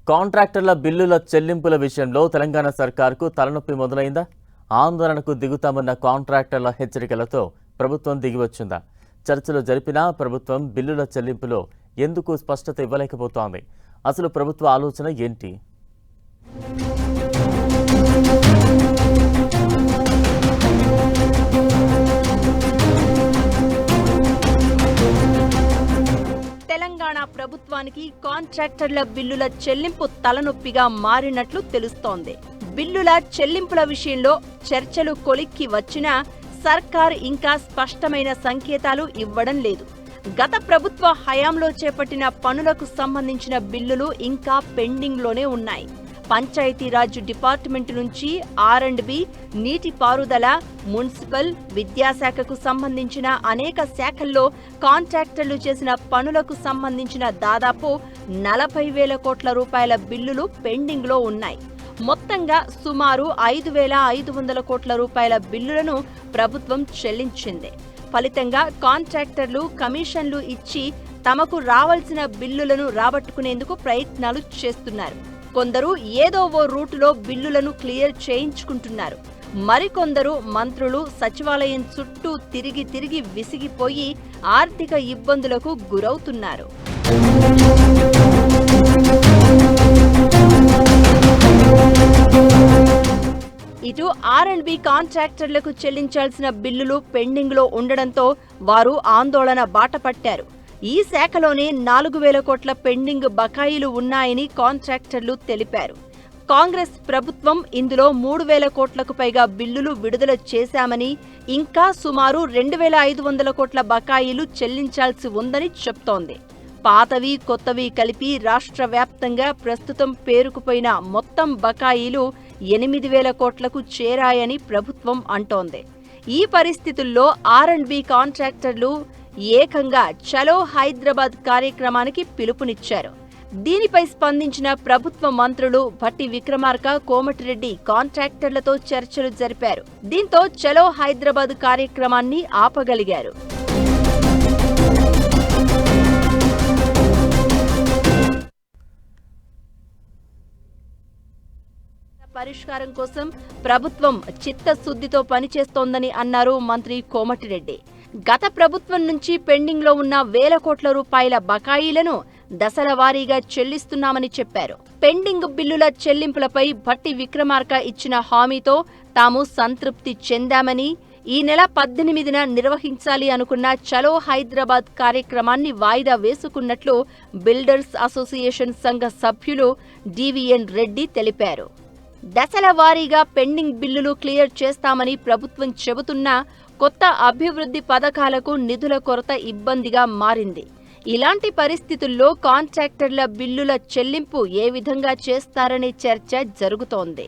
కాంట్రాక్టర్ల బిల్లుల చెల్లింపుల విషయంలో తెలంగాణ సర్కార్కు తలనొప్పి మొదలైందా? ఆందోళనకు దిగుతామన్న కాంట్రాక్టర్ల హెచ్చరికలతో ప్రభుత్వం దిగివచ్చిందా? చర్చలు జరిపినా ప్రభుత్వం బిల్లుల చెల్లింపులో ఎందుకు స్పష్టత ఇవ్వలేకపోతోంది? అసలు ప్రభుత్వ ఆలోచన ఏంటి? తెలంగాణ ప్రభుత్వానికి కాంట్రాక్టర్ల బిల్లుల చెల్లింపు తలనొప్పిగా మారినట్లు తెలుస్తోంది. బిల్లుల చెల్లింపుల విషయంలో చర్చలు కొలిక్కి వచ్చినా సర్కార్ ఇంకా స్పష్టమైన సంకేతాలు ఇవ్వడం లేదు. గత ప్రభుత్వ హయాంలో చేపట్టిన పనులకు సంబంధించిన బిల్లులు ఇంకా పెండింగ్లోనే ఉన్నాయి. పంచాయతీరాజ్ డిపార్ట్మెంట్ నుంచి R&B, నీటిపారుదల, మున్సిపల్, విద్యాశాఖకు సంబంధించిన అనేక శాఖల్లో కాంట్రాక్టర్లు చేసిన పనులకు సంబంధించిన దాదాపు 40,000 కోట్ల రూపాయల బిల్లులు పెండింగ్లో ఉన్నాయి. మొత్తంగా సుమారు 5,500 కోట్ల రూపాయల బిల్లులను ప్రభుత్వం చెల్లించింది. ఫలితంగా కాంట్రాక్టర్లు కమిషన్లు ఇచ్చి తమకు రావాల్సిన బిల్లులను రాబట్టుకునేందుకు ప్రయత్నాలు చేస్తున్నారు. కొందరు ఏదో ఓ రూటులో బిల్లులను క్లియర్ చేయించుకుంటున్నారు. మరికొందరు మంత్రులు సచివాలయం చుట్టూ తిరిగి విసిగిపోయి ఆర్థిక ఇబ్బందులకు గురవుతున్నారు. ఇటు R&B కాంట్రాక్టర్లకు చెల్లించాల్సిన బిల్లులు పెండింగ్లో ఉండడంతో వారు ఆందోళన బాటపట్టారు. ఈ శాఖలోనే 4,000 కోట్ల పెండింగ్ బకాయిలు ఉన్నాయని కాంట్రాక్టర్లు తెలిపారు. కాంగ్రెస్ ప్రభుత్వం ఇందులో 3,000 కోట్లకు పైగా బిల్లులు విడుదల చేశామని, ఇంకా సుమారు 2,500 కోట్ల బకాయిలు చెల్లించాల్సి ఉందని చెప్తోంది. పాతవి కొత్తవి కలిపి రాష్ట్ర వ్యాప్తంగా ప్రస్తుతం పేరుకుపోయిన మొత్తం బకాయిలు 8,000 కోట్లకు చేరాయని ప్రభుత్వం అంటోంది. ఈ పరిస్థితుల్లో R&B కాంట్రాక్టర్లు ఏకంగా చలో హైదరాబాద్ కార్యక్రమానికి పిలుపునిచ్చారు. దీనిపై స్పందించిన ప్రభుత్వ మంత్రులు భట్టి విక్రమార్క, కోమటిరెడ్డి కాంట్రాక్టర్లతో చర్చలు జరిపారు. దీంతో చలో హైదరాబాద్ కార్యక్రమాన్ని ఆపగలిగారు. పరిష్కారం కోసం ప్రభుత్వం చిత్తశుద్ధితో పనిచేస్తోందని అన్నారు మంత్రి కోమటిరెడ్డి. గత ప్రభుత్వం నుంచి పెండింగ్లో ఉన్న 1,000 కోట్ల రూపాయల బకాయిలను దశల వారీగా చెల్లిస్తున్నామని చెప్పారు. పెండింగ్ బిల్లుల చెల్లింపులపై భట్టి విక్రమార్క ఇచ్చిన హామీతో తాము సంతృప్తి చెందామని, ఈ నెల 18న నిర్వహించాలి అనుకున్న చలో హైదరాబాద్ కార్యక్రమాన్ని వాయిదా వేసుకున్నట్లు బిల్డర్స్ అసోసియేషన్ సంఘ సభ్యులు DVN రెడ్డి తెలిపారు. దశల వారీగా పెండింగ్ బిల్లులు క్లియర్ చేస్తామని ప్రభుత్వం చెబుతున్నా కొత్త అభివృద్ధి పథకాలకు నిధుల కొరత ఇబ్బందిగా మారింది. ఇలాంటి పరిస్థితుల్లో కాంట్రాక్టర్ల బిల్లుల చెల్లింపు ఏ విధంగా చేస్తారనే చర్చ జరుగుతోంది.